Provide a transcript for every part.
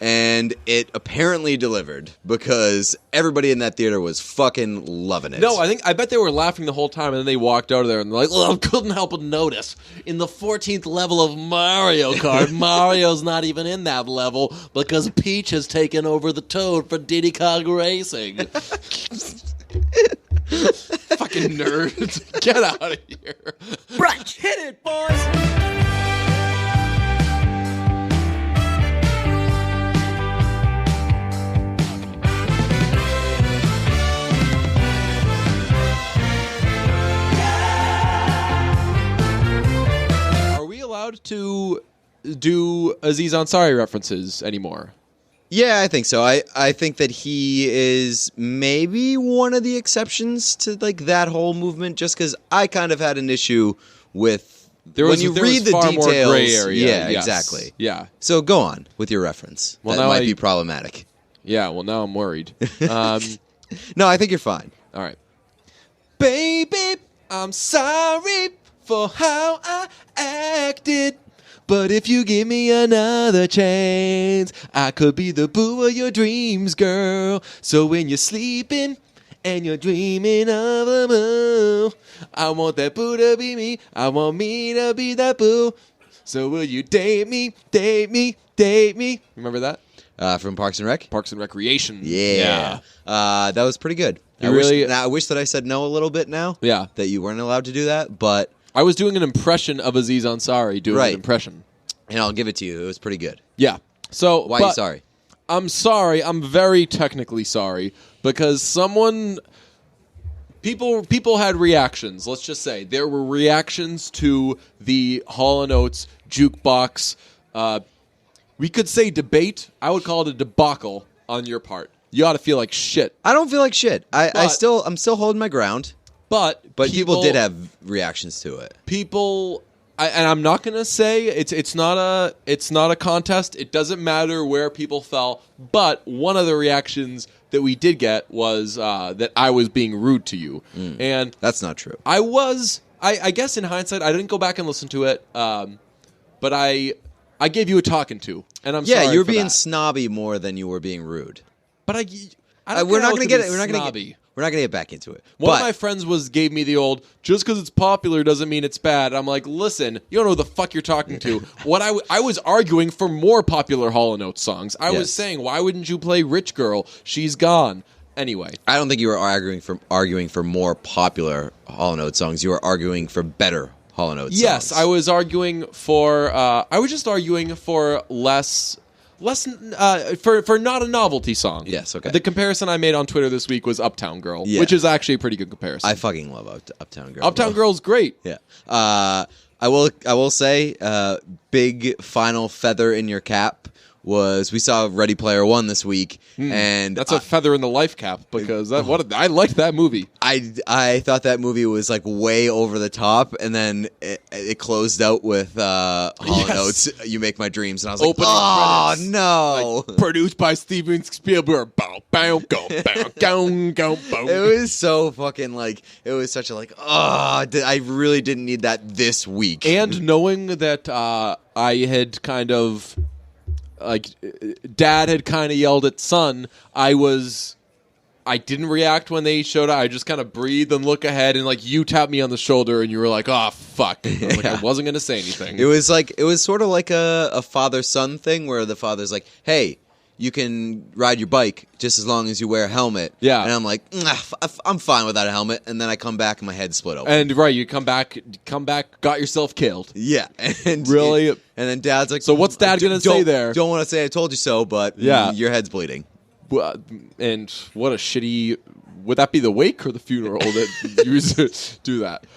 and it apparently delivered because everybody in that theater was fucking loving it. No, I bet they were laughing the whole time, and then they walked out of there and they're like, "Oh, I couldn't help but notice in the 14th level of Mario Kart, Mario's not even in that level because Peach has taken over the Toad for Diddy Kong Racing." Fucking nerds, get out of here! Brunch, hit it, boys. To do Aziz Ansari references anymore? Yeah, I think so. I think that he is maybe one of the exceptions to like that whole movement, just because I kind of had an issue with when you read the details. More gray area. Yeah, yes. Exactly. Yeah. So go on with your reference. Well, that might be problematic. Yeah. Well, now I'm worried. No, I think you're fine. All right. Baby, I'm sorry for how I acted, but if you give me another chance, I could be the boo of your dreams, girl. So when you're sleeping and you're dreaming of a boo, I want that boo to be me. I want me to be that boo. So will you date me, date me, date me? Remember that? From Parks and Rec? Parks and Recreation. Yeah. That was pretty good. I wish that I said no a little bit now. Yeah. That you weren't allowed to do that, but I was doing an impression of Aziz Ansari doing an impression. And I'll give it to you. It was pretty good. Yeah. So why are you sorry? I'm sorry. I'm very technically sorry because people had reactions. Let's just say there were reactions to the Hall & Oates jukebox. We could say debate. I would call it a debacle on your part. You ought to feel like shit. I don't feel like shit. I'm still holding my ground. But people did have reactions to it. And I'm not going to say it's not a contest. It doesn't matter where people fell. But one of the reactions that we did get was that I was being rude to you, and that's not true. I was. I guess in hindsight, I didn't go back and listen to it. But I gave you a talking to, and I'm sorry. Yeah, you were for being that. snobby more than you were being rude. But we're not going to get it. We're not going to get back into it. One of my friends gave me the old, just because it's popular doesn't mean it's bad. I'm like, listen, you don't know who the fuck you're talking to. What I was arguing for more popular Hall & Oates songs. I was saying, why wouldn't you play Rich Girl? She's Gone. Anyway. I don't think you were arguing for more popular Hall & Oates songs. You were arguing for better Hall & Oates songs. Yes, I was arguing for, I was just arguing for less for not a novelty song. Yes, okay. The comparison I made on Twitter this week was Uptown Girl, which is actually a pretty good comparison. I fucking love Uptown Girl. Uptown Girl's great. Yeah. I will say, big final feather in your cap was we saw Ready Player One this week, and that's a feather in the life cap because I liked that movie. I thought that movie was like way over the top, and then it closed out with Hall & Oates, "You Make My Dreams," and I was like, "Oh no!" Like, produced by Steven Spielberg. Bow, bow, go, bow, go, go, bow. It was so fucking like it was such a like. I really didn't need that this week. And knowing that I had kind of. Like, Dad had kind of yelled at Son. I didn't react when they showed up. I just kind of breathed and look ahead, and like you tapped me on the shoulder, and you were like, "Oh fuck!" I wasn't going to say anything. It was sort of like a father-son thing where the father's like, "Hey, you can ride your bike just as long as you wear a helmet." Yeah. And I'm like, I'm fine without a helmet. And then I come back and my head's split open. And you come back, got yourself killed. Yeah. And really? And then Dad's like, so what's Dad going to say there? Don't want to say I told you so, but your head's bleeding. And what a shitty, would that be the wake or the funeral that used to do that?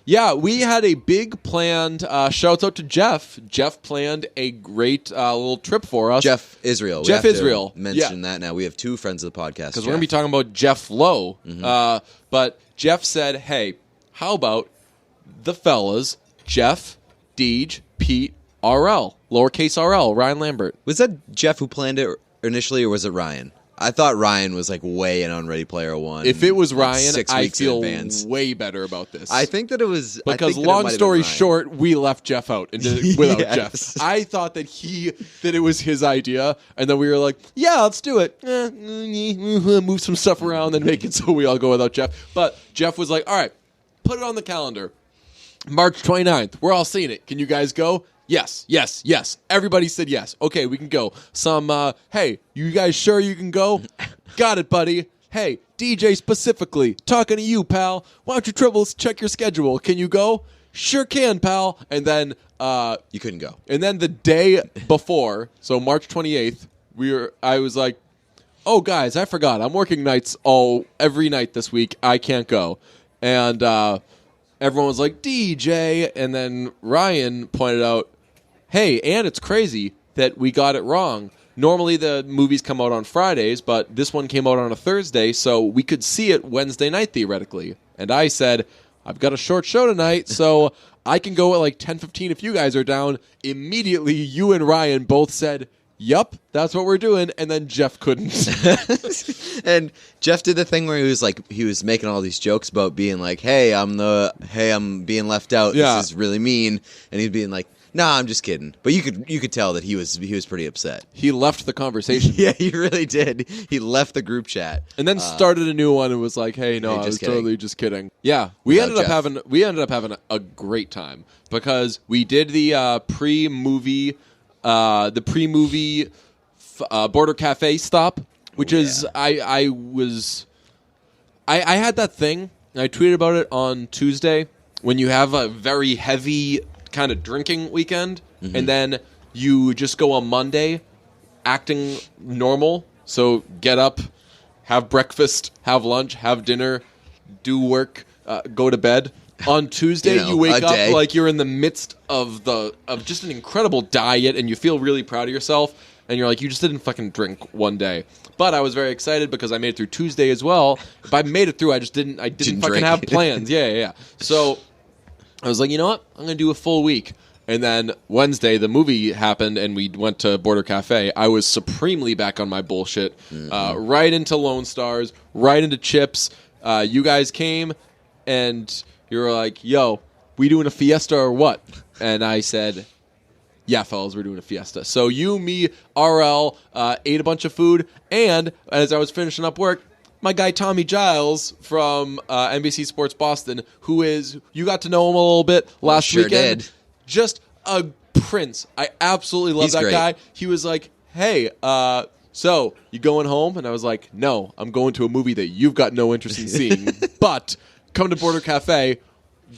Yeah, we had a big planned, shouts out to Jeff. Jeff planned a great little trip for us. Jeff Israel. Jeff Israel. Mention that now. We have two friends of the podcast. Because we're going to be talking about Jeff Lowe. Mm-hmm. But Jeff said, hey, how about the fellas, Jeff, Deej, Pete, RL, lowercase RL, Ryan Lambert. Was that Jeff who planned it initially, or was it Ryan? I thought Ryan was like way in on Ready Player One. If it was Ryan, 6 I weeks feel in advance. way better about this. I think that it was because long story short, we left Jeff out and did it without Yes. Jeff. I thought that it was his idea, and then we were like, "Yeah, let's do it. Move some stuff around, then make it so we all go without Jeff." But Jeff was like, "All right, put it on the calendar, March 29th. We're all seeing it. Can you guys go?" Yes, yes, yes. Everybody said yes. Okay, we can go. Hey, you guys sure you can go? Got it, buddy. Hey, DJ specifically, talking to you, pal. Why don't you check your schedule? Can you go? Sure can, pal. And then you couldn't go. And then the day before, so March 28th, I was like, "Oh, guys, I forgot. I'm working nights every night this week. I can't go." And everyone was like, "DJ," and then Ryan pointed out, "Hey, and it's crazy that we got it wrong. Normally the movies come out on Fridays, but this one came out on a Thursday, so we could see it Wednesday night theoretically." And I said, "I've got a short show tonight, so I can go at like 10:15 if you guys are down." Immediately, you and Ryan both said, "Yup, that's what we're doing," and then Jeff couldn't. And Jeff did the thing where he was making all these jokes about being like, "Hey, I'm being left out. Yeah. This is really mean," and he's being like, "Nah, I'm just kidding." But you could tell that he was pretty upset. He left the conversation. Yeah, he really did. He left the group chat And then started a new one and was like, "Hey, no, Hey, I was kidding. totally just kidding." Yeah, we ended up having a great time because we did the pre-movie Border Cafe stop, which is I had that thing. I tweeted about it on Tuesday when you have a very heavy kind of drinking weekend, and then you just go on Monday acting normal. So get up, have breakfast, have lunch, have dinner, do work, go to bed. On Tuesday, you wake up like you're in the midst of just an incredible diet, and you feel really proud of yourself. And you're like, you just didn't fucking drink one day. But I was very excited because I made it through Tuesday as well. If I made it through, I didn't fucking drink. have plans. Yeah. So I was like, you know what? I'm going to do a full week. And then Wednesday, the movie happened, and we went to Border Cafe. I was supremely back on my bullshit. Right into Lone Stars, right into chips. You guys came, and you were like, "Yo, we doing a fiesta or what?" And I said, "Yeah, fellas, we're doing a fiesta." So you, me, RL, ate a bunch of food, and as I was finishing up work, my guy Tommy Giles from NBC Sports Boston, you got to know him a little bit last weekend. Did. Just a prince. I absolutely love that guy. He was like, "Hey, so you going home?" And I was like, "No, I'm going to a movie that you've got no interest in seeing, but come to Border Cafe."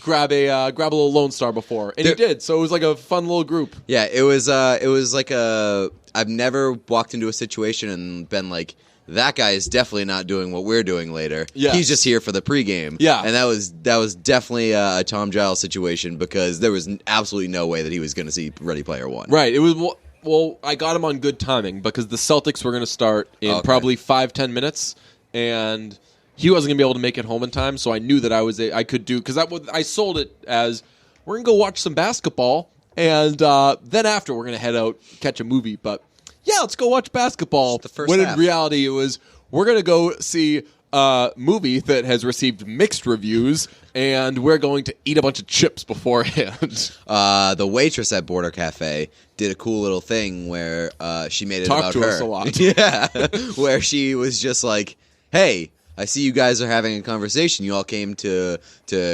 Grab a little Lone Star before, and he did. So it was like a fun little group. Yeah, it was like I've never walked into a situation and been like, that guy is definitely not doing what we're doing later. Yeah. He's just here for the pregame. Yeah, and that was definitely a Tom Giles situation because there was absolutely no way that he was going to see Ready Player One. Right. It was well. I got him on good timing because the Celtics were going to start in probably 5-10 minutes, and he wasn't going to be able to make it home in time, so I knew that I could do, because I sold it as, we're going to go watch some basketball, and then after we're going to head out, catch a movie. But yeah, let's go watch basketball. The first when half. In reality, it was, we're going to go see a movie that has received mixed reviews, and we're going to eat a bunch of chips beforehand. The waitress at Border Cafe did a cool little thing where she made it Talk about to her. us a lot. Yeah, where she was just like, "Hey, I see you guys are having a conversation. You all came to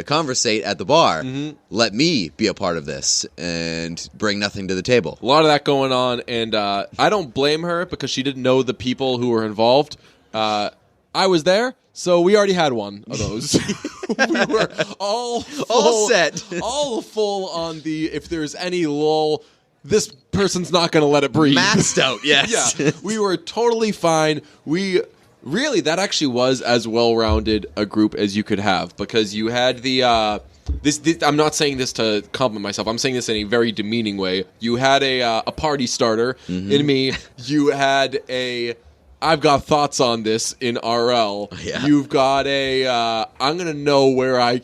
conversate at the bar. Mm-hmm. Let me be a part of this and bring nothing to the table." A lot of that going on, and I don't blame her because she didn't know the people who were involved. I was there, so we already had one of those. We were all set. all full on the, if there's any lull, this person's not going to let it breathe. Maxed out, yes. Yeah, we were totally fine. Really, that actually was as well-rounded a group as you could have, because you had the I'm not saying this to compliment myself. I'm saying this in a very demeaning way. You had a party starter in me. You had I've got thoughts on this in RL. Yeah. You've got I'm gonna know where I'm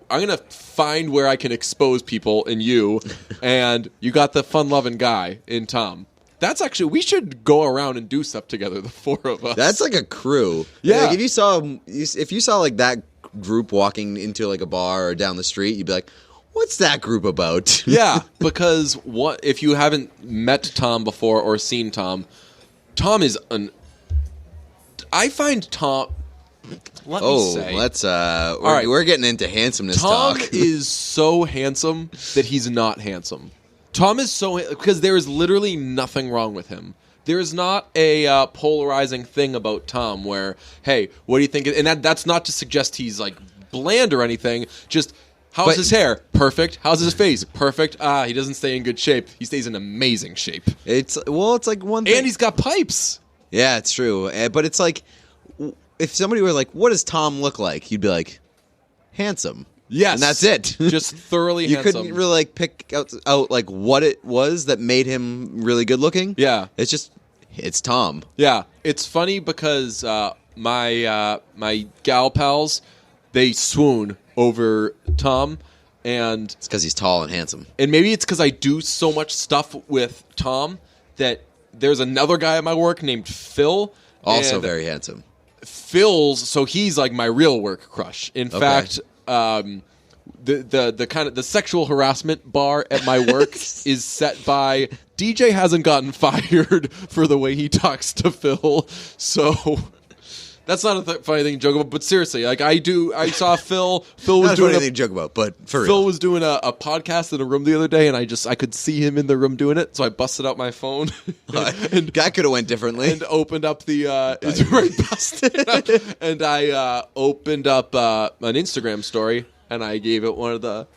gonna find where I can expose people in you, and you got the fun-loving guy in Tom. That's actually, we should go around and do stuff together, the four of us. That's like a crew. Yeah. Like if you saw like that group walking into like a bar or down the street, you'd be like, what's that group about? Yeah, because if you haven't met Tom before or seen Tom is I find Tom... Let me say. We're getting into handsomeness Tom talk. is so handsome that he's not handsome. Tom is because there is literally nothing wrong with him. There is not a polarizing thing about Tom where, hey, what do you think? And that's not to suggest he's like bland or anything. Just, how's his hair? Perfect. How's his face? Perfect. He doesn't stay in good shape. He stays in amazing shape. It's like one thing. And he's got pipes. Yeah, it's true. But it's like, if somebody were like, what does Tom look like? You'd be like, handsome. Yes. And that's it. Just thoroughly you handsome. couldn't really like pick out like what it was that made him really good looking. Yeah. It's Tom. Yeah. It's funny because my gal pals, they swoon over Tom. And it's because he's tall and handsome. And maybe it's because I do so much stuff with Tom that there's another guy at my work named Phil. Also very handsome. So he's like my real work crush. In fact, the kind of the sexual harassment bar at my work is set by DJ hasn't gotten fired for the way he talks to Phil. So that's not a funny thing to joke about, but seriously, like I saw Phil was doing anything to joke about, but for real. Phil was doing a podcast in a room the other day, and I could see him in the room doing it, so I busted out my phone. And that could have went differently. And opened up the it's right busted up. And I opened up an Instagram story, and I gave it one of the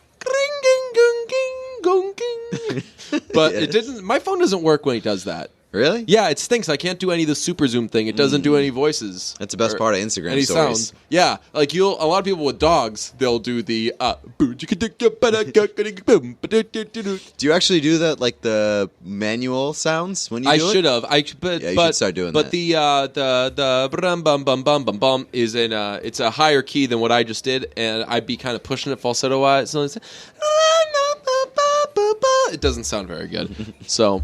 but it didn't. My phone doesn't work when he does that. Really? Yeah, it stinks. I can't do any of the super zoom thing. It doesn't do any voices. That's the best part of Instagram any stories. Sounds. Yeah, like a lot of people with dogs, they'll do the. Do you actually do that, like the manual sounds when you do it? I should have. You should start doing that. But the brum bum bum bum bum bum is it's a higher key than what I just did, and I'd be kind of pushing it falsetto wise. So it doesn't sound very good. So.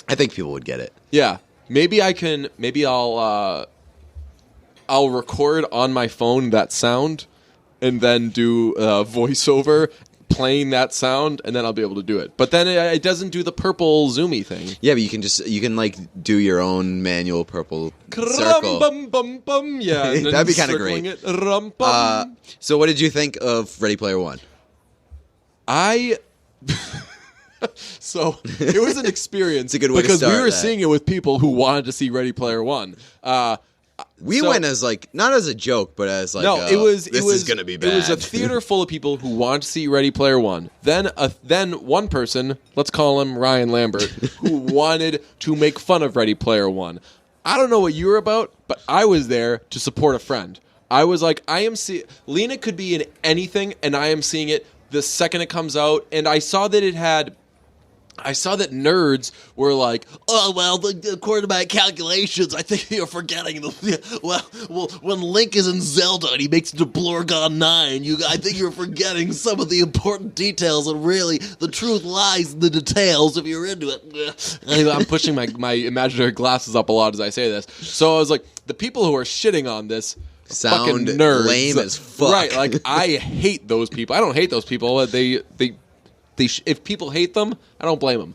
I think people would get it. Yeah, maybe I'll record on my phone that sound, and then do a voiceover playing that sound, and then I'll be able to do it. But then it doesn't do the purple zoomy thing. Yeah, but you can like do your own manual purple circle. Yeah, that'd be kind of great. So, what did you think of Ready Player One? So it was an experience. It's a good way because to start we were seeing it with people who wanted to see Ready Player One. We went as like not as a joke, but as like this is going to be bad. It was a theater full of people who wanted to see Ready Player One. Then one person, let's call him Ryan Lambert, who wanted to make fun of Ready Player One. I don't know what you were about, but I was there to support a friend. I was like, Lena could be in anything, and I am seeing it the second it comes out, and I saw that nerds were like, oh, well, according to my calculations, I think you're forgetting when Link is in Zelda and he makes it to Blorgon 9, I think you're forgetting some of the important details, and really, the truth lies in the details if you're into it. I'm pushing my imaginary glasses up a lot as I say this. So I was like, the people who are shitting on this sound fucking nerds. Lame as fuck. Right, like, I hate those people. I don't hate those people. If people hate them, I don't blame them.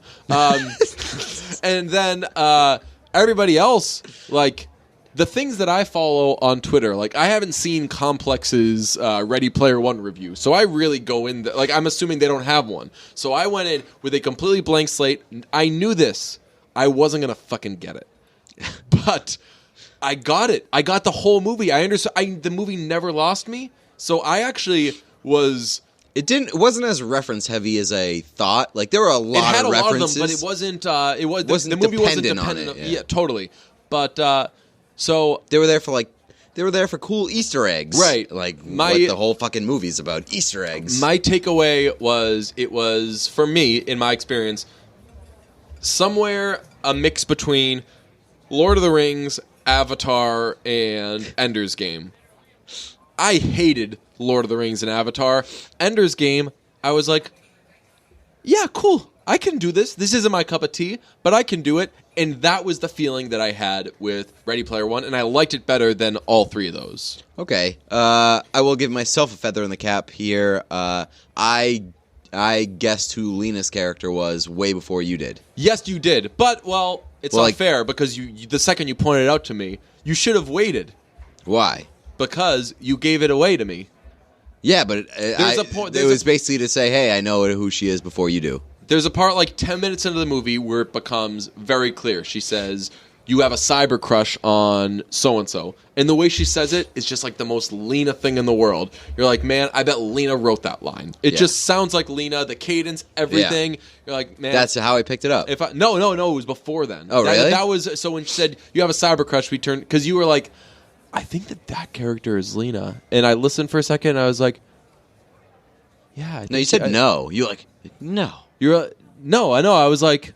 And then everybody else, like, the things that I follow on Twitter, like, I haven't seen Complex's Ready Player One review, so I really go in, like, I'm assuming they don't have one. So I went in with a completely blank slate. I knew this. I wasn't going to fucking get it. But I got it. I got the whole movie. I understood. The movie never lost me, so I actually was... It wasn't as reference heavy as I thought. Like there were a lot of references. It had a lot of them, but it wasn't. The dependent movie wasn't dependent on it. Yeah, totally. But so they were there for cool Easter eggs, right? Like what the whole fucking movie's about, Easter eggs. My takeaway was it was for me, in my experience, somewhere a mix between Lord of the Rings, Avatar, and Ender's Game. I hated Lord of the Rings and Avatar. Ender's Game, I was like, yeah, cool. I can do this. This isn't my cup of tea, but I can do it. And that was the feeling that I had with Ready Player One, and I liked it better than all three of those. Okay. I will give myself a feather in the cap here. I guessed who Lena's character was way before you did. Yes, you did. But, well, it's unfair because you the second you pointed it out to me, you should have waited. Why? Because you gave it away to me. Yeah, but it was basically to say, hey, I know who she is before you do. There's a part like 10 minutes into the movie where it becomes very clear. She says, you have a cyber crush on so-and-so. And the way she says it is just like the most Lena thing in the world. You're like, man, I bet Lena wrote that line. It just sounds like Lena, the cadence, everything. Yeah. You're like, man. That's how I picked it up. No, it was before then. Oh, really? That was, so when she said, you have a cyber crush, we turned, because you were like, I think that character is Lena. And I listened for a second and I was like, yeah. No, you said no. You're like, no. No, I know. I was like,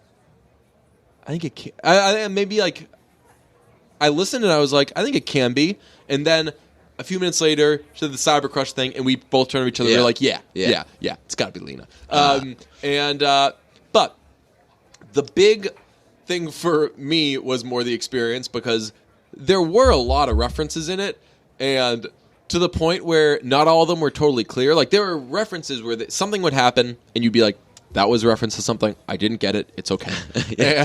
I think it can. I maybe like, I listened and I was like, I think it can be. And then a few minutes later, she did the cyber crush thing, and we both turned to each other. Yeah. We were like, yeah, it's got to be Lena. But the big thing for me was more the experience because there were a lot of references in it, and to the point where not all of them were totally clear. Like there were references where something would happen, and you'd be like, that was a reference to something. I didn't get it. It's okay.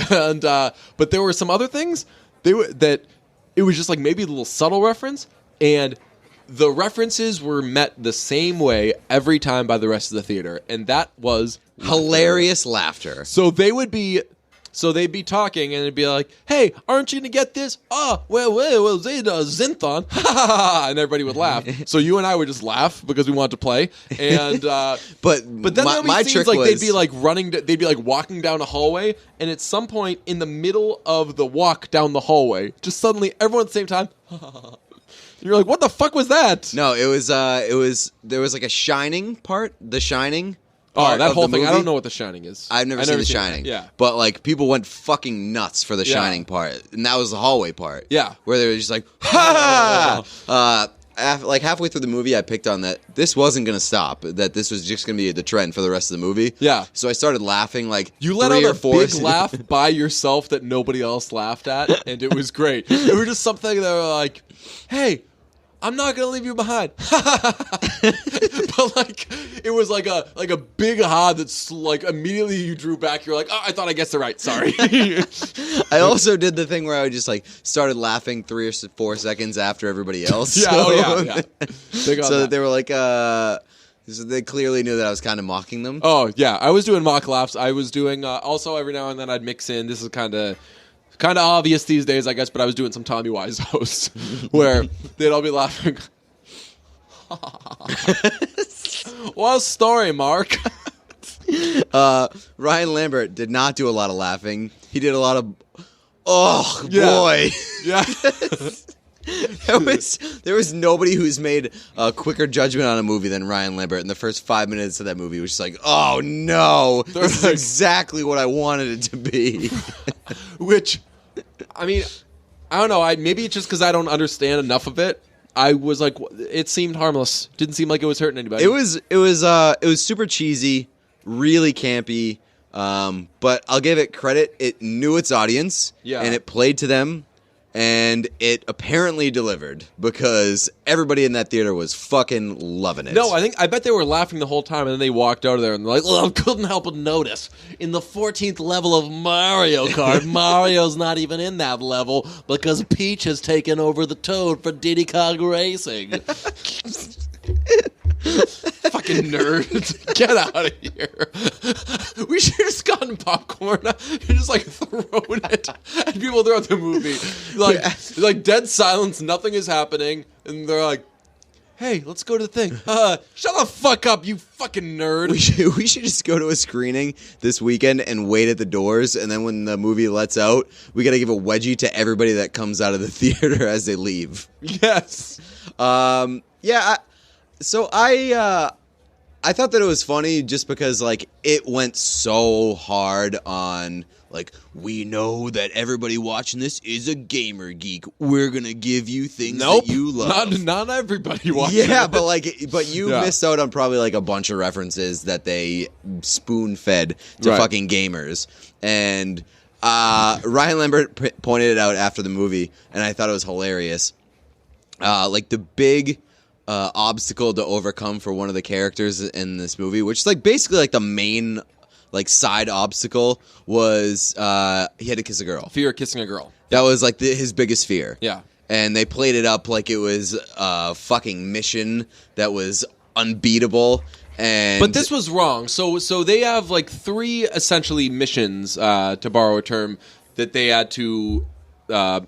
And but there were some other things that it was just like maybe a little subtle reference, and the references were met the same way every time by the rest of the theater, and that was hilarious laughter. So they'd be talking, and it'd be like, hey, aren't you going to get this? Oh, well, Zinthon. And everybody would laugh. So you and I would just laugh because we wanted to play. And but then my trick like was... they'd be like they'd be like walking down a hallway, and at some point in the middle of the walk down the hallway, just suddenly everyone at the same time, you're like, what the fuck was that? No, there was like a Shining part, The Shining. Oh, that whole thing. I don't know what The Shining is. I've never seen The Shining. Yeah. But, like, people went fucking nuts for The Shining part. And that was the hallway part. Yeah. Where they were just like, ha! Like, halfway through the movie, I picked on that this wasn't going to stop. That this was just going to be the trend for the rest of the movie. Yeah. So I started laughing, like, you let out a big laugh by yourself that nobody else laughed at, and it was great. It was just something that were like, hey, I'm not gonna leave you behind. But like it was like a big ha that's like immediately you drew back. You're like, oh, I thought I guessed it right. Sorry. I also did the thing where I just like started laughing 3 or 4 seconds after everybody else. Yeah, so, so that they were like, so they clearly knew that I was kind of mocking them. Oh yeah, I was doing mock laughs. I was doing also every now and then I'd mix in. This is kind of obvious these days, I guess, but I was doing some Tommy Wiseau's where they'd all be laughing. What a story, Mark. Ryan Lambert did not do a lot of laughing. He did a lot of, boy. Yeah. There was nobody who's made a quicker judgment on a movie than Ryan Lambert. In the first 5 minutes of that movie, was just like, oh no, this is exactly what I wanted it to be. Which, I mean, I don't know. Maybe it's just because I don't understand enough of it. I was like, it seemed harmless. Didn't seem like it was hurting anybody. It was super cheesy, really campy. But I'll give it credit. It knew its audience, and it played to them. And it apparently delivered because everybody in that theater was fucking loving it. No, I bet they were laughing the whole time, and then they walked out of there and they're like, "Oh, I couldn't help but notice in the 14th level of Mario Kart, Mario's not even in that level because Peach has taken over the Toad for Diddy Kong Racing." Fucking nerds. Get out of here. We should have just gotten popcorn. You're just like throwing it at people throughout the movie. Like dead silence, nothing is happening, and they're like, hey, let's go to the thing. Shut the fuck up, you fucking nerd. We should just go to a screening this weekend and wait at the doors, and then when the movie lets out, we gotta give a wedgie to everybody that comes out of the theater as they leave. Yes. So I I thought that it was funny just because, like, it went so hard on, like, we know that everybody watching this is a gamer geek. We're going to give you things that you love. Not everybody watching Yeah, it. but you missed out on probably, like, a bunch of references that they spoon-fed to fucking gamers. And Ryan Lambert pointed it out after the movie, and I thought it was hilarious. Like, the big... obstacle to overcome for one of the characters in this movie, which is like basically like the main like side obstacle, was he had to kiss a girl. Fear of kissing a girl. That was like his biggest fear. Yeah. And they played it up like it was a fucking mission that was unbeatable. But this was wrong. So they have like 3 essentially missions, to borrow a term, that they had to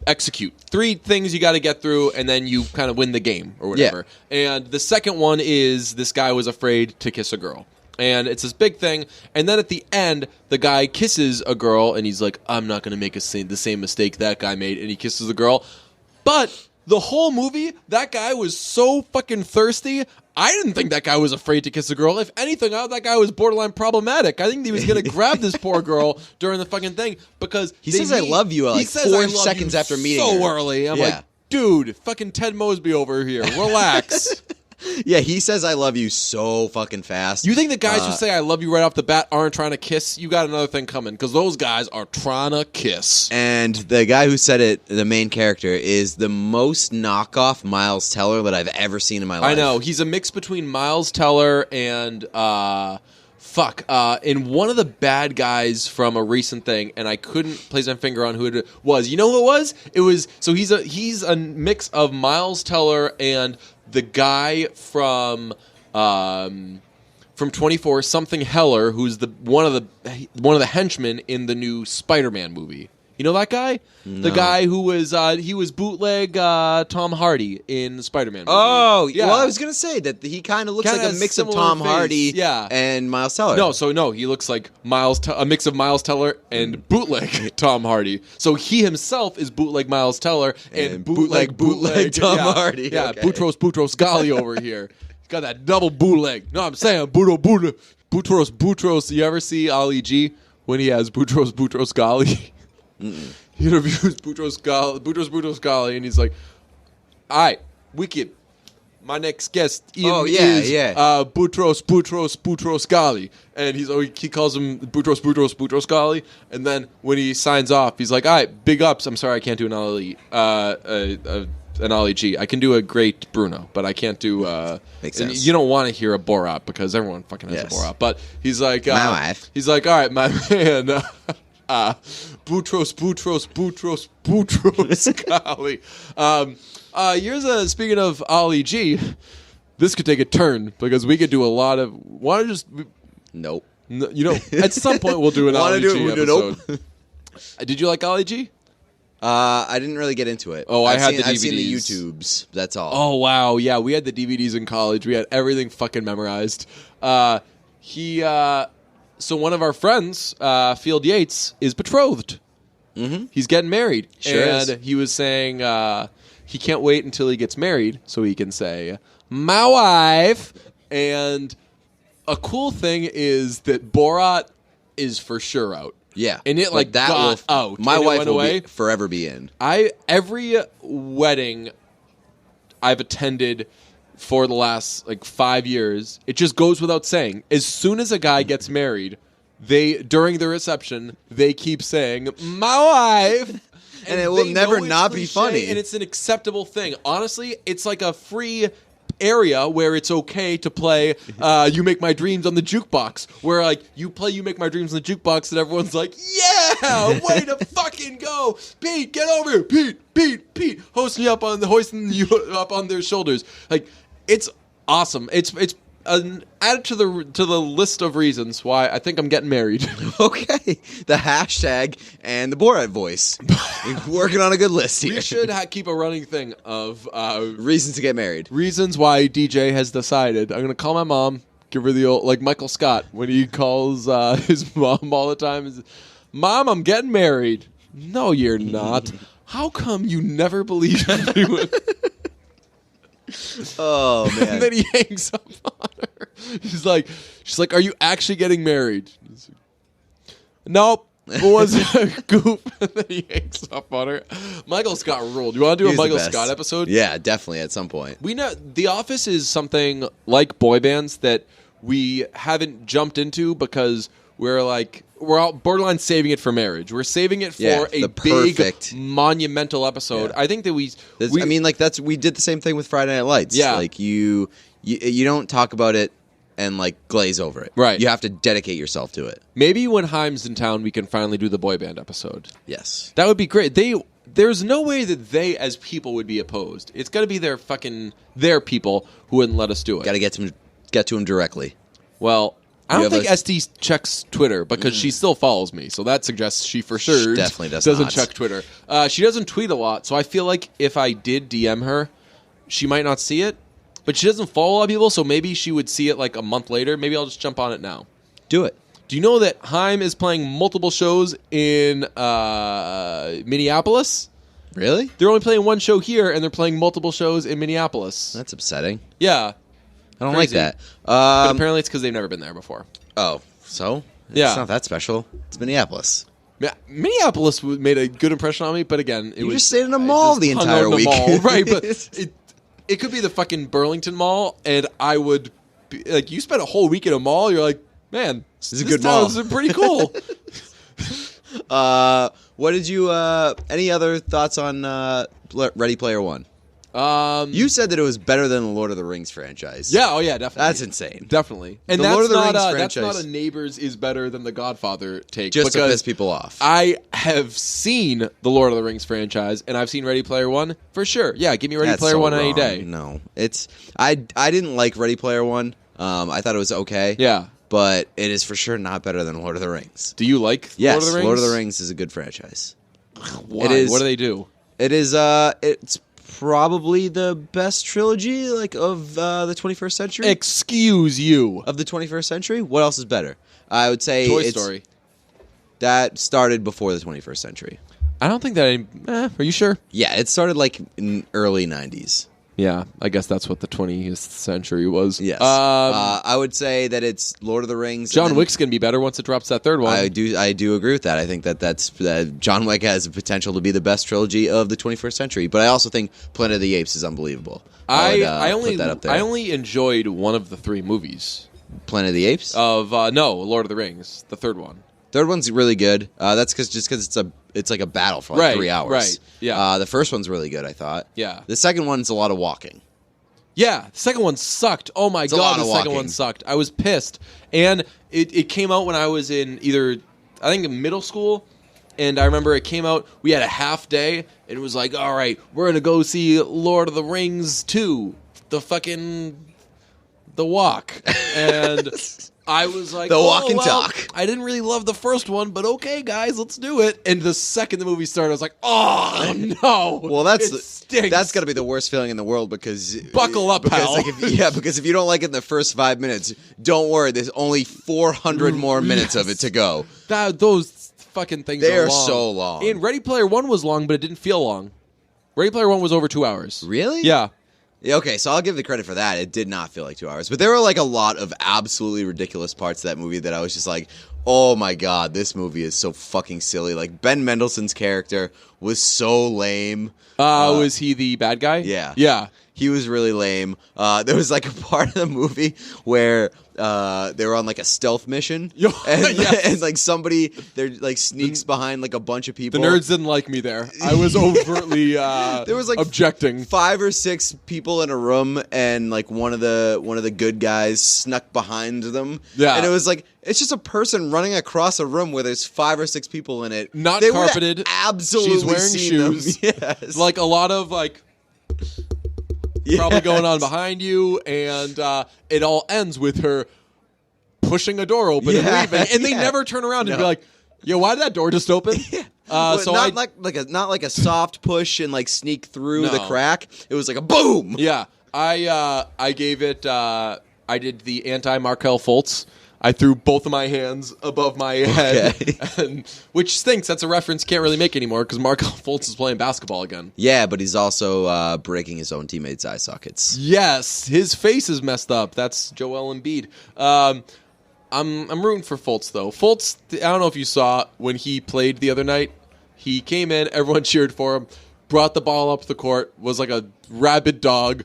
execute. 3 things you got to get through, and then you kind of win the game or whatever. Yeah. And the second one is this guy was afraid to kiss a girl. And it's this big thing. And then at the end, the guy kisses a girl, and he's like, I'm not going to make the same mistake that guy made. And he kisses the girl. But the whole movie, that guy was so fucking thirsty. I didn't think that guy was afraid to kiss a girl. If anything, I thought that guy was borderline problematic. I think he was going to grab this poor girl during the fucking thing, because he says, I love you, like 4 seconds after meeting her. So early. I'm like, dude, fucking Ted Mosby over here. Relax. Yeah, he says I love you so fucking fast. You think the guys who say I love you right off the bat aren't trying to kiss? You got another thing coming, because those guys are trying to kiss. And the guy who said it, the main character, is the most knockoff Miles Teller that I've ever seen in my life. I know. He's a mix between Miles Teller and in one of the bad guys from a recent thing, and I couldn't place my finger on who it was. You know who it was? It was, so he's a mix of Miles Teller and the guy from 24, something Heller, who's one of the henchmen in the new Spider-Man movie. You know that guy? No. The guy who was he was bootleg Tom Hardy in the Spider-Man movie. Oh, yeah. Well, I was gonna say that he kind of looks like a mix of Tom Hardy, and Miles Teller. No, he looks like a mix of Miles Teller and bootleg Tom Hardy. So he himself is bootleg Miles Teller and bootleg Tom Hardy. Yeah, okay. Boutros Ghali over here. He's got that double bootleg. No, I'm saying Boutros. You ever see Ali G when he has Boutros Ghali? He interviews Boutros Ghali, and he's like, all right, wicked. My next guest is Boutros Ghali. And he calls him Boutros Ghali. And then when he signs off, he's like, all right, big ups. I'm sorry, I can't do an Ali G. I can do a great Bruno, but I can't do... Makes sense. You don't want to hear a Borat, because everyone fucking has a Borat. But he's like... my wife. He's like, all right, my man... Boutros Ghali. Speaking of Ali G, this could take a turn, because we could do a lot of... Nope. At some point we'll do an Ali G episode. Nope. Did you like Ali G? I didn't really get into it. Oh, I've seen the YouTubes. That's all. Oh, wow. Yeah, we had the DVDs in college. We had everything fucking memorized. So one of our friends, Field Yates, is betrothed. Mm-hmm. He's getting married. And he was saying he can't wait until he gets married so he can say, my wife. And a cool thing is that Borat is for sure out. Yeah. And it got out. My wife will forever be in. Every wedding I've attended for the last 5 years, it just goes without saying. As soon as a guy gets married, during the reception, they keep saying, my wife. And it will never not be funny. And it's an acceptable thing. Honestly, it's like a free area where it's okay to play You Make My Dreams on the jukebox, where you play You Make My Dreams on the jukebox and everyone's like, yeah, way to fucking go, Pete, get over here, Pete, hoisting you up on their shoulders. It's awesome. It's added to the list of reasons why I think I'm getting married. Okay, the hashtag and the Borat voice. Working on a good list here. We should keep a running thing of reasons to get married. Reasons why DJ has decided. I'm gonna call my mom. Give her the old, like Michael Scott when he calls his mom all the time. Mom, I'm getting married. No, you're not. How come you never believe anyone? Oh man! And then he hangs up on her. She's like, "Are you actually getting married?" Nope. It was a goof. And then he hangs up on her. Michael Scott ruled. You want to do a Michael Scott episode? Yeah, definitely at some point. We know The Office is something like boy bands that we haven't jumped into because we're all borderline saving it for marriage. We're saving it for a big monumental episode. Yeah. I think that we did the same thing with Friday Night Lights. Yeah. Like you don't talk about it and glaze over it. Right. You have to dedicate yourself to it. Maybe when Haim's in town, we can finally do the boy band episode. Yes. That would be great. There's no way that they, as people, would be opposed. It's got to be their people who wouldn't let us do it. Got to get to them directly. Well, I don't think SD checks Twitter because she still follows me, so that suggests she for sure definitely doesn't check Twitter. She doesn't tweet a lot, so I feel like if I did DM her, she might not see it. But she doesn't follow a lot of people, so maybe she would see it a month later. Maybe I'll just jump on it now. Do it. Do you know that Haim is playing multiple shows in Minneapolis? Really? They're only playing one show here, and they're playing multiple shows in Minneapolis. That's upsetting. Yeah. I don't like that. But apparently it's because they've never been there before. Oh, so? Yeah. It's not that special. It's Minneapolis. Yeah, Minneapolis made a good impression on me, but again, you just stayed in a mall the entire week. Right, but it could be the fucking Burlington Mall, and I would be, you spent a whole week in a mall, you're like, man, this is a good mall. This is pretty cool. What did you, any other thoughts on Ready Player One? You said that it was better than the Lord of the Rings franchise. Yeah, oh yeah, definitely. That's insane. Definitely. And the Lord of the Rings that's franchise, not a Neighbors is better than the Godfather take. Just to piss people off. I have seen the Lord of the Rings franchise, and I've seen Ready Player One for sure. Yeah, give me Ready Player One any day. No, I didn't like Ready Player One. I thought it was okay. Yeah. But it is for sure not better than Lord of the Rings. Do you like Lord of the Rings? Lord of the Rings is a good franchise. Why? What do they do? It is. It's probably the best trilogy of the 21st century. Excuse you. Of the 21st century? What else is better? I would say Toy Story. That started before the 21st century. I don't think that... are you sure? Yeah, it started in early 90s. Yeah, I guess that's what the 20th century was. Yes. I would say that it's Lord of the Rings. John Wick's going to be better once it drops that third one. I do agree with that. I think that's John Wick has the potential to be the best trilogy of the 21st century. But I also think Planet of the Apes is unbelievable. I only enjoyed one of the three movies. Planet of the Apes? No, Lord of the Rings, the third one. Third one's really good. That's because it's like a battle for 3 hours. Right. Yeah. The first one's really good, I thought. Yeah. The second one's a lot of walking. Yeah. The second one sucked. Oh my god, the second one sucked. I was pissed. And it came out when I was in I think in middle school. And I remember it came out, we had a half day, and it was like, all right, we're going to go see Lord of the Rings 2. The walk. And I was like, the walk and talk. I didn't really love the first one, but okay, guys, let's do it. And the second the movie started, I was like, oh, no. Well, that's got to be the worst feeling in the world because... Buckle up, pal. Because if you don't like it in the first 5 minutes, don't worry, there's only 400 more minutes of it to go. Those fucking things they are long. So long. And Ready Player One was long, but it didn't feel long. Ready Player One was over 2 hours. Really? Yeah. Okay, so I'll give the credit for that. It did not feel like 2 hours. But there were a lot of absolutely ridiculous parts of that movie that I was just like, oh my god, this movie is so fucking silly. Ben Mendelsohn's character was so lame. Was he the bad guy? Yeah. Yeah. He was really lame. There was a part of the movie where they were on a stealth mission, and somebody sneaks behind a bunch of people. The nerds didn't like me there. I was overtly there was objecting. 5 or 6 people in a room, and one of the good guys snuck behind them. Yeah, and it was it's just a person running across a room where there's 5 or 6 people in it. Not carpeted. Absolutely, she's wearing shoes. Yes, a lot of probably going on behind you, and it all ends with her pushing a door open and leaving, and they never turn around and be like, "Yo, why did that door just open?" So not like a soft push and sneak through the crack. It was like a boom. Yeah, I gave it. I did the anti Markel Fultz. I threw both of my hands above my head, which stinks. That's a reference can't really make anymore because Markelle Fultz is playing basketball again. Yeah, but he's also breaking his own teammates' eye sockets. Yes, his face is messed up. That's Joel Embiid. I'm rooting for Fultz, though. Fultz, I don't know if you saw when he played the other night. He came in, everyone cheered for him, brought the ball up the court, was like a rabid dog,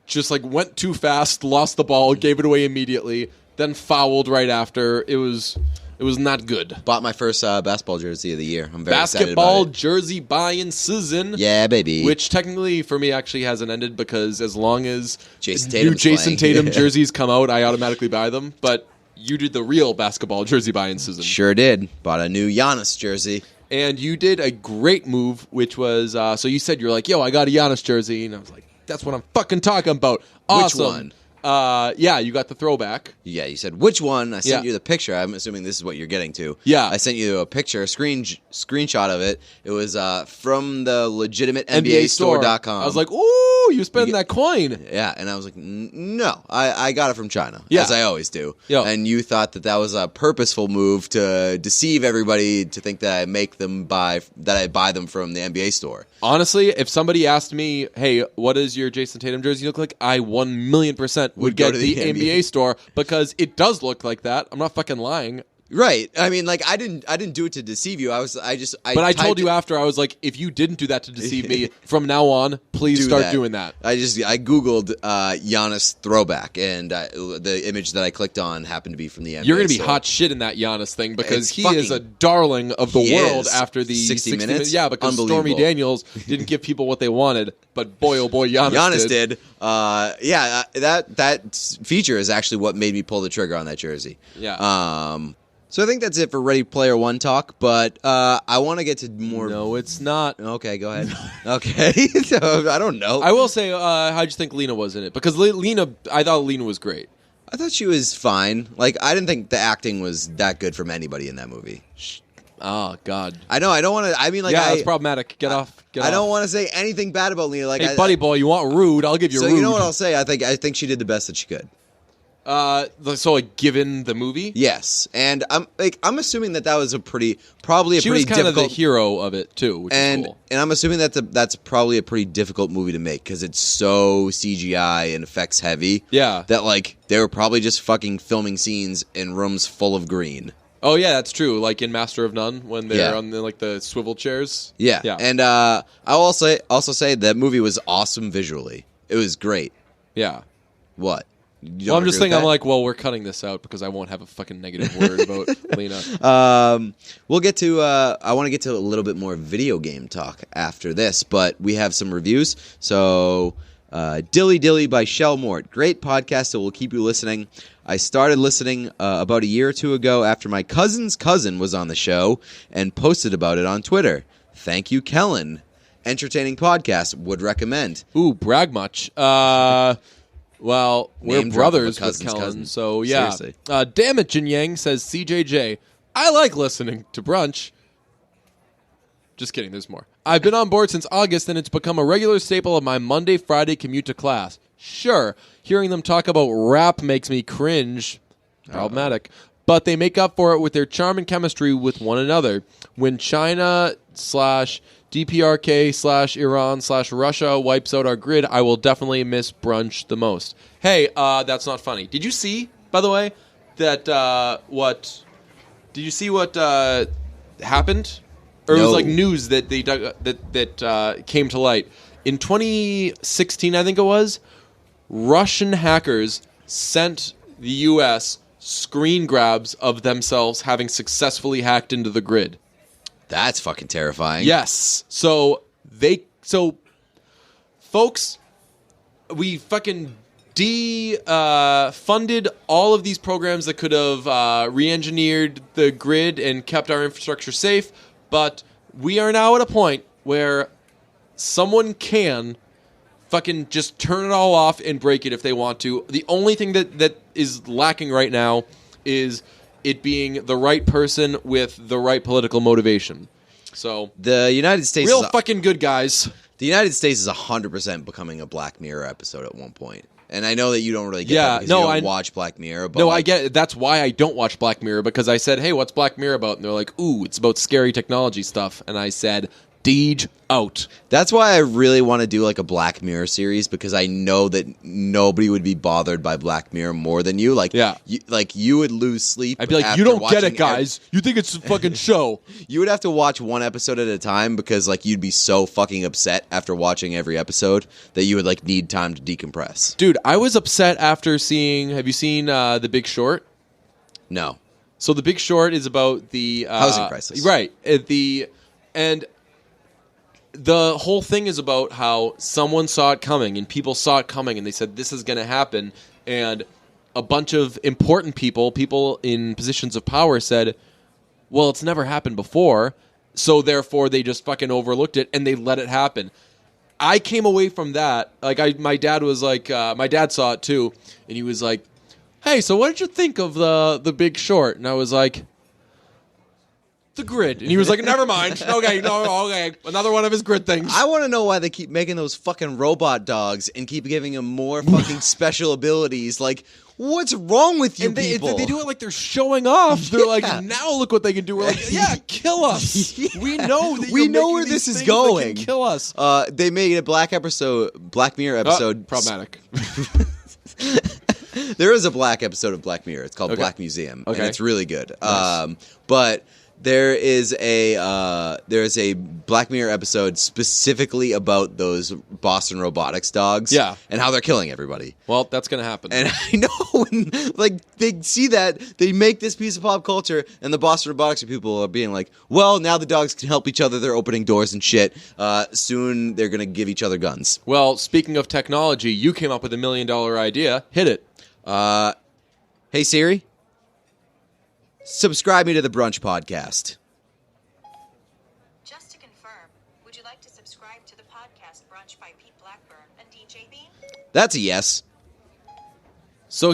just like went too fast, lost the ball, gave it away immediately, then fouled right after. It was not good. Bought my first basketball jersey of the year. I'm very excited about Basketball it. jersey buying season. Yeah, baby. Which technically for me actually hasn't ended because as long as Jason new Jason playing. Tatum jerseys come out, I automatically buy them. But you did the real basketball jersey buying season. Sure did. Bought a new Giannis jersey. And you did a great move, which was, so you said you're like, yo, I got a Giannis jersey. And I was like, that's what I'm fucking talking about. Awesome. Which one? Yeah, you got the throwback. Yeah, you said, which one? I sent you the picture. I'm assuming this is what you're getting to. Yeah. I sent you a picture, a screenshot of it. It was from the legitimate NBA store.com. I was like, ooh, you spending that coin. Yeah, and I was like, no, I got it from China, as I always do. Yo. And you thought that was a purposeful move to deceive everybody to think that I buy them from the NBA store. Honestly, if somebody asked me, hey, what does your Jason Tatum jersey look like? I 1,000,000% would get the NBA store because it does look like that. I'm not fucking lying. Right. I mean, like, I didn't do it to deceive you. But I told you after, I was like, if you didn't do that to deceive me, from now on, please start doing that. I Googled Giannis throwback, and the image that I clicked on happened to be from the NBA. You're going to be hot shit in that Giannis thing because he is a darling of the world after the 60 minutes. Yeah, because Stormy Daniels didn't give people what they wanted, but boy, oh boy, Giannis did. That feature is actually what made me pull the trigger on that jersey. Yeah. So I think that's it for Ready Player One talk, but I want to get to more... No, it's not. Okay, go ahead. Okay. So, I don't know. I will say, how'd you think Lena was in it? Because I thought Lena was great. I thought she was fine. Like, I didn't think the acting was that good from anybody in that movie. Oh, God. I know, I don't want to... I mean, like, yeah, that's problematic. Get off. I don't want to say anything bad about Lena. Like, hey, buddy boy, you want rude, I'll give you rude. So, you know what I'll say? I think she did the best that she could. So like given the movie, yes, and I'm assuming that was probably a she pretty was kind difficult, of the hero of it too, which is cool. And I'm assuming that's probably a pretty difficult movie to make because it's so CGI and effects heavy. Yeah, that like they were probably just fucking filming scenes in rooms full of green. Oh yeah, that's true. Like in Master of None when they're on the swivel chairs. Yeah, yeah. And I'll also say that movie was awesome visually. It was great. Yeah. What? Well, I'm just thinking, I'm like, well, we're cutting this out because I won't have a fucking negative word about Lena. We'll get to, I want to get to a little bit more video game talk after this, but we have some reviews. So, Dilly Dilly by Shell Mort. Great podcast that will keep you listening. I started listening about a year or two ago after my cousin's cousin was on the show and posted about it on Twitter. Thank you, Kellen. Entertaining podcast. Would recommend. Ooh, brag much. Well, we're brothers with Kellen, so yeah. Damn it, Jin Yang says CJJ. I like listening to brunch. Just kidding, there's more. I've been on board since August, and it's become a regular staple of my Monday, Friday commute to class. Sure, hearing them talk about rap makes me cringe. Problematic. But they make up for it with their charm and chemistry with one another. When China /DPRK/Iran/Russia wipes out our grid, I will definitely miss brunch the most. Hey, that's not funny. Did you see, by the way, that what happened? Or it was like news that they that came to light in 2016, I think it was. Russian hackers sent the U.S. screen grabs of themselves having successfully hacked into the grid. That's fucking terrifying. Yes. So folks, we fucking funded all of these programs that could have re-engineered the grid and kept our infrastructure safe, but we are now at a point where someone can fucking just turn it all off and break it if they want to. The only thing that is lacking right now is it being the right person with the right political motivation. So the United States fucking good guys. The United States is 100% becoming a Black Mirror episode at one point. And I know that you don't really get that because you don't watch Black Mirror. But I get it. That's why I don't watch Black Mirror, because I said, hey, what's Black Mirror about? And they're like, ooh, it's about scary technology stuff. And I said, Deej out. That's why I really want to do like a Black Mirror series, because I know that nobody would be bothered by Black Mirror more than you. Like, you would lose sleep. I'd be like, you don't get it, guys. You think it's a fucking show. You would have to watch one episode at a time, because like you'd be so fucking upset after watching every episode that you would like need time to decompress. Dude, I was upset after seeing. Have you seen The Big Short? No. So The Big Short is about the housing crisis, right? The whole thing is about how someone saw it coming, and people saw it coming, and they said, this is going to happen. And a bunch of important people in positions of power said, well, it's never happened before, so therefore they just fucking overlooked it, and they let it happen. I came away from that, like, my dad was like, my dad saw it too, and he was like, hey, so what did you think of the Big Short? And I was like, the grid. And he was like, never mind. Okay, another one of his grid things. I want to know why they keep making those fucking robot dogs and keep giving them more fucking special abilities. Like, what's wrong with you people? They do it like they're showing off. They're like, now look what they can do. We're like, yeah, kill us. Yeah. We know that we know where this is going. Kill us. They made a Black Mirror episode. Problematic. There is a Black episode of Black Mirror. It's called Black Museum, and it's really good. Nice. But there's a Black Mirror episode specifically about those Boston Robotics dogs, and how they're killing everybody. Well, that's gonna happen. And I know, when, like, they see that, they make this piece of pop culture, and the Boston Robotics people are being like, well, now the dogs can help each other. They're opening doors and shit. Soon they're gonna give each other guns. Well, speaking of technology, you came up with $1 million idea. Hit it. Hey Siri, subscribe me to the Brunch Podcast. Just to confirm, would you like to subscribe to the podcast Brunch by Pete Blackburn and DJ Bean? That's a yes. So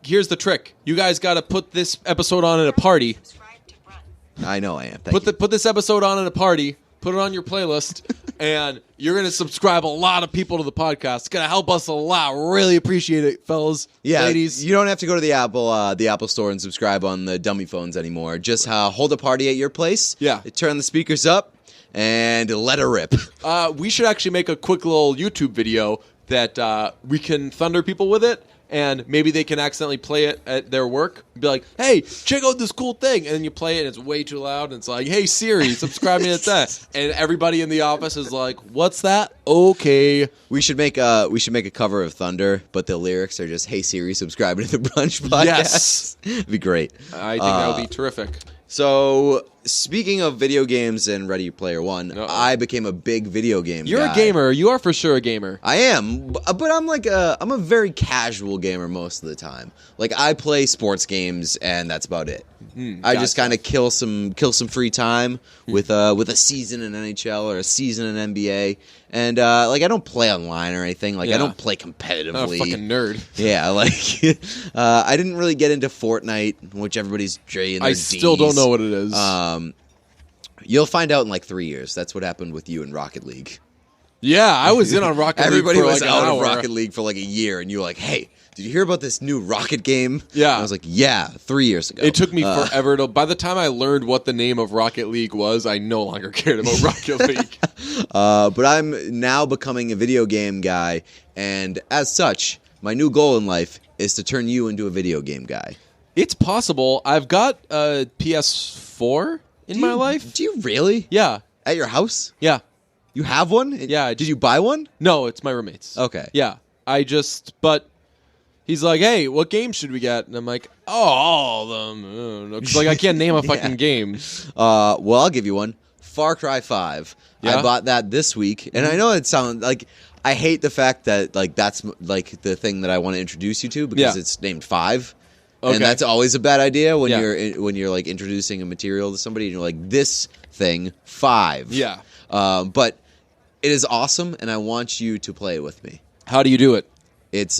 here's the trick. You guys got to put this episode on at a party. Subscribe to Brunch. I know I am. Put this episode on at a party. Put it on your playlist, and you're going to subscribe a lot of people to the podcast. It's going to help us a lot. Really appreciate it, fellas, ladies. You don't have to go to the Apple Store and subscribe on the dummy phones anymore. Just hold a party at your place. Yeah. Turn the speakers up and let her rip. We should actually make a quick little YouTube video that we can thunder people with it. And maybe they can accidentally play it at their work. Be like, hey, check out this cool thing. And then you play it and it's way too loud. And it's like, hey, Siri, subscribe me to that. And everybody in the office is like, what's that? Okay. We should make a cover of Thunder, but the lyrics are just, hey, Siri, subscribe to the Brunch Podcast. Yes. It'd be great. I think that would be terrific. So, speaking of video games and Ready Player One, I became a big video game guy. You're a gamer. You are for sure a gamer. I am, but I'm a very casual gamer most of the time. Like, I play sports games, and that's about it. I just kind of kill some free time with a season in NHL or a season in NBA. And, I don't play online or anything. Like, I don't play competitively. I'm a fucking nerd. Yeah, I didn't really get into Fortnite, which everybody's J and their Ds. I still don't know what it is. You'll find out in 3 years. That's what happened with you in Rocket League. Yeah, I was in on Rocket League. Everybody was an out hour. of Rocket League for a year, and you were like, hey, did you hear about this new Rocket game? Yeah. And I was like, yeah, 3 years ago. It took me forever to... By the time I learned what the name of Rocket League was, I no longer cared about Rocket League. But I'm now becoming a video game guy, and as such, my new goal in life is to turn you into a video game guy. It's possible. I've got a PS4 in my life. Do you really? Yeah. At your house? Yeah. You have one? Yeah. Did you buy one? No, it's my roommate's. Okay. Yeah. But he's like, hey, what game should we get? And I'm like, all of them. Because I can't name a fucking game. Well, I'll give you one. Far Cry 5. Yeah? I bought that this week, and I know it sounds like... I hate the fact that that's the thing that I want to introduce you to because it's named 5. Okay. And that's always a bad idea when you're introducing a material to somebody and you're like, this thing 5. Yeah. But it is awesome, and I want you to play it with me. How do you do it? It's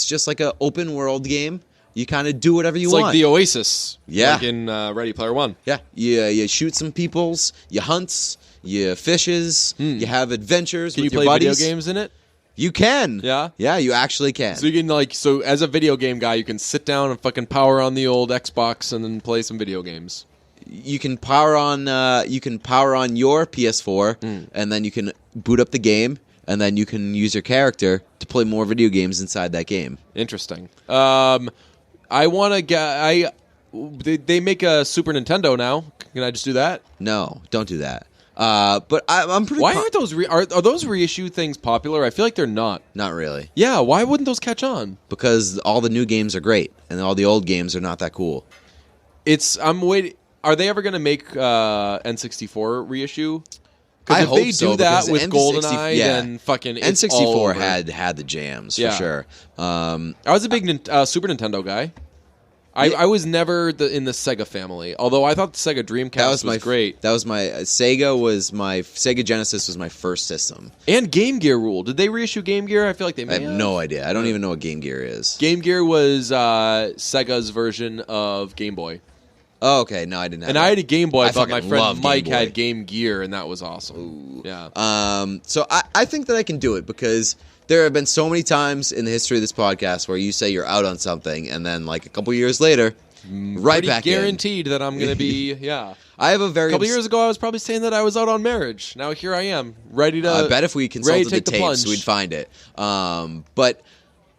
just like an open world game. You kind of do whatever you want. It's like the Oasis. Yeah. Like in Ready Player One. Yeah. You shoot some peoples, you hunts, you fishes, you have adventures with your buddies. Can you play video games in it? You can. Yeah? Yeah, you actually can. So you can so as a video game guy, you can sit down and fucking power on the old Xbox and then play some video games. You can power on your PS4 and then you can boot up the game and then you can use your character to play more video games inside that game. Interesting. I want to get they make a Super Nintendo now. Can I just do that? No, don't do that. But I'm pretty. Why aren't those are those reissue things popular? I feel like they're not. Not really. Yeah. Why wouldn't those catch on? Because all the new games are great, and all the old games are not that cool. I'm waiting. Are they ever going to make N64 reissue? I if hope they so, do that because with GoldenEye, then fucking N64 had the jams for sure. I was a big Super Nintendo guy. I was never in the Sega family, although I thought the Sega Dreamcast was great. That was my Sega Genesis was my first system. And Game Gear ruled. Did they reissue Game Gear? I feel like they may I have no idea. I don't even know what Game Gear is. Game Gear was Sega's version of Game Boy. Oh, okay. No, I didn't have And that. I had a Game Boy. I thought my fucking friend love Mike Game Boy. had Game Gear, and that was awesome. Ooh. Yeah. So I think that I can do it because there have been so many times in the history of this podcast where you say you're out on something, and then like a couple years later, right back guaranteed that I'm going to be, yeah. I have a very... A couple years ago, I was probably saying that I was out on marriage. Now here I am, ready to... I bet if we consulted the tapes, plunge. we'd find it. But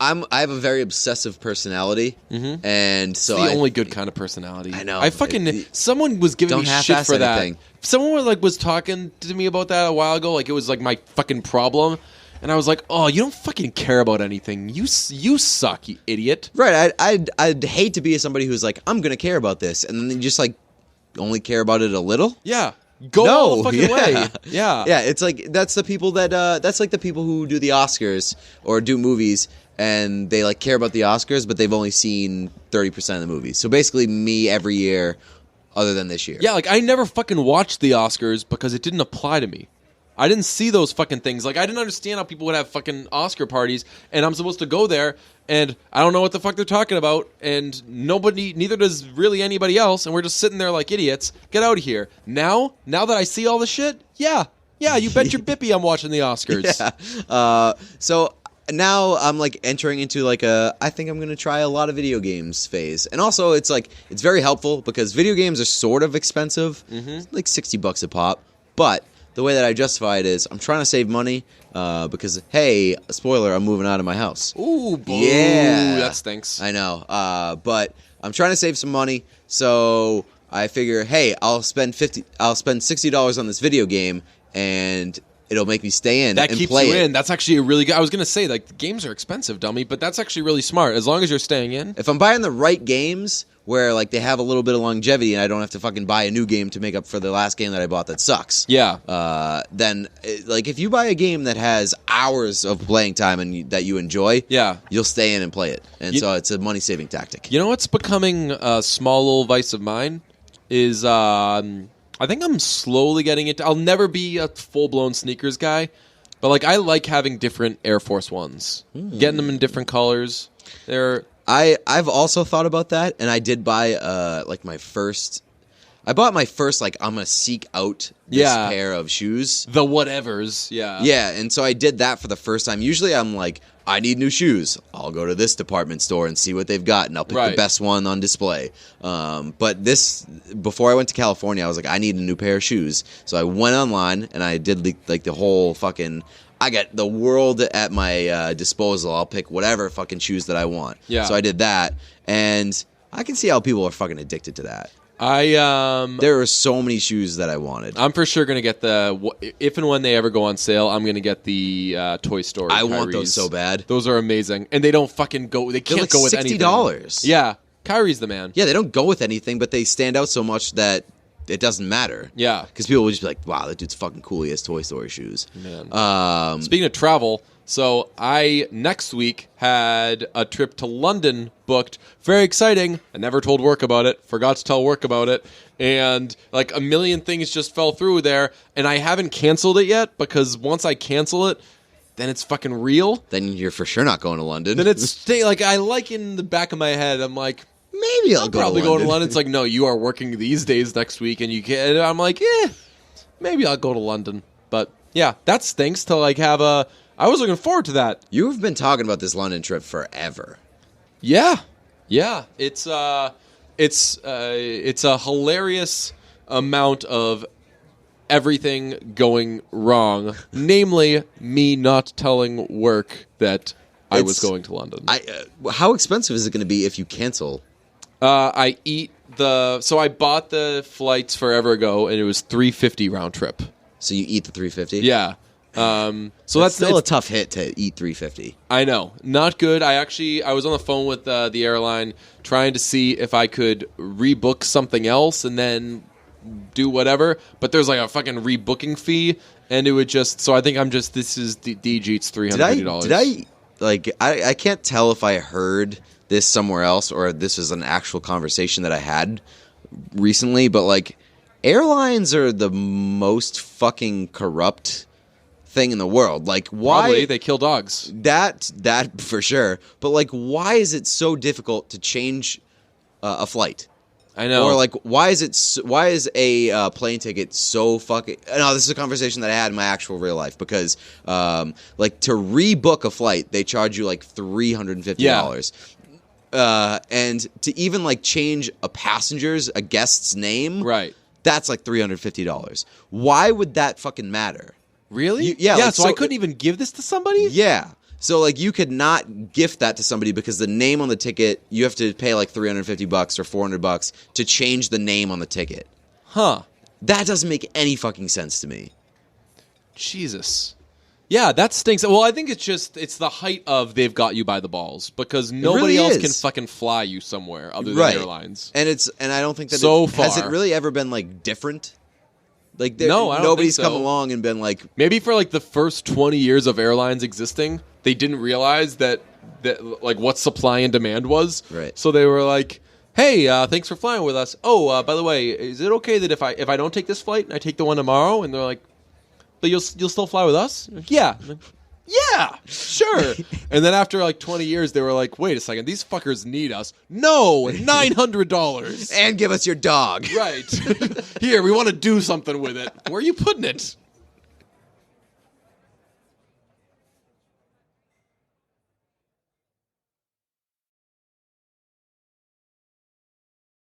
I have a very obsessive personality, and so it's the only good kind of personality. I know. I fucking... someone was giving me shit for anything. that. Someone was talking to me about that a while ago, like it was like my fucking problem. And I was like, "Oh, you don't fucking care about anything. You suck, you idiot." Right. I'd hate to be somebody who's like, I'm going to care about this, and then you just like only care about it a little. Yeah. Go all the fucking way. Yeah. Yeah. It's like that's the people that's like the people who do the Oscars or do movies, and they like care about the Oscars, but they've only seen 30% of the movies. So basically, me every year, other than this year. Yeah. Like I never fucking watched the Oscars because it didn't apply to me. I didn't see those fucking things. Like, I didn't understand how people would have fucking Oscar parties, and I'm supposed to go there, and I don't know what the fuck they're talking about, and neither does really anybody else, and we're just sitting there like idiots. Get out of here. Now that I see all the shit, yeah, you bet your bippy I'm watching the Oscars. Yeah. So now I'm like entering into like I think I'm going to try a lot of video games phase. And also it's like, it's very helpful because video games are sort of expensive, like $60 a pop, but the way that I justify it is I'm trying to save money because, hey, spoiler, I'm moving out of my house. Ooh, boo. Yeah. That stinks. I know. But I'm trying to save some money, so I figure, hey, I'll spend $60 on this video game, and it'll make me stay in that and keeps play you it. in. That's actually a really good... I was going to say, like, the games are expensive, dummy, but that's actually really smart. As long as you're staying in. If I'm buying the right games where like they have a little bit of longevity and I don't have to fucking buy a new game to make up for the last game that I bought that sucks. Yeah. Then like if you buy a game that has hours of playing time and that you enjoy, you'll stay in and play it. And so it's a money saving tactic. You know what's becoming a small little vice of mine is I think I'm slowly getting into... I'll never be a full-blown sneakers guy, but like I like having different Air Force Ones. Getting them in different colors. I've also thought about that, and I did buy my first like I'm gonna seek out this pair of shoes. The whatevers, yeah. Yeah, and so I did that for the first time. Usually I'm like, I need new shoes. I'll go to this department store and see what they've got, and I'll pick the best one on display. But before I went to California, I was like, I need a new pair of shoes. So I went online, and I did like the whole fucking... I got the world at my disposal. I'll pick whatever fucking shoes that I want. Yeah. So I did that, and I can see how people are fucking addicted to that. There were so many shoes that I wanted. I'm for sure gonna get if and when they ever go on sale. I'm gonna get the Toy Story. I want those so bad. Those are amazing, and they don't fucking go. They can't go with anything. $60. Yeah, Kyrie's the man. Yeah, they don't go with anything, but they stand out so much that it doesn't matter. Yeah. Because people would just be like, wow, that dude's fucking cool. He has Toy Story shoes. Man. Speaking of travel, so I, next week, had a trip to London booked. Very exciting. I never told work about it. Forgot to tell work about it. And, like, a million things just fell through there. And I haven't canceled it yet, because once I cancel it, then it's fucking real. Then you're for sure not going to London. Then it's, like, I like in the back of my head, I'm like... Maybe I'll probably go to London. It's like, no, you are working these days next week, and you can't. I'm like, maybe I'll go to London. But yeah, that stinks to like have a I was looking forward to that. You've been talking about this London trip forever. Yeah. It's a hilarious amount of everything going wrong, namely me not telling work that I was going to London. How expensive is it going to be if you cancel? I bought the flights forever ago, and it was $350 round trip. So you eat the $350? Yeah. So that's still a tough hit to eat $350. I know, not good. I was on the phone with the airline trying to see if I could rebook something else and then do whatever. But there's like a fucking rebooking fee, and it would just. So I think this is Deej eats $350. I can't tell if I heard this somewhere else or this is an actual conversation that I had recently, but like airlines are the most fucking corrupt thing in the world. Like, why? Probably they kill dogs. That for sure. But like, why is it so difficult to change a flight? I know. Or like, why is a plane ticket so fucking? No, this is a conversation that I had in my actual real life because, like, to rebook a flight, they charge you like $350. And to even like change a guest's name, right? That's like $350. Why would that fucking matter? Really? Yeah. So I couldn't even give this to somebody? Yeah. So like you could not gift that to somebody because the name on the ticket, you have to pay like $350 or $400 to change the name on the ticket. Huh. That doesn't make any fucking sense to me. Jesus. Yeah, that stinks. Well, I think it's the height of they've got you by the balls because nobody else can fucking fly you somewhere other than airlines. And I don't think that has it really ever been like different? Like no, I don't nobody's think so. come along and been like, maybe for like the first 20 years of airlines existing, they didn't realize that like what supply and demand was. Right. So they were like, "Hey, thanks for flying with us. Oh, by the way, is it okay that if I don't take this flight and I take the one tomorrow?" And they're like, "But you'll still fly with us?" Like, yeah. Like, yeah, sure. And then after like 20 years, they were like, "Wait a second, these fuckers need us." No, $900 and give us your dog. Right. Here, we want to do something with it. Where are you putting it?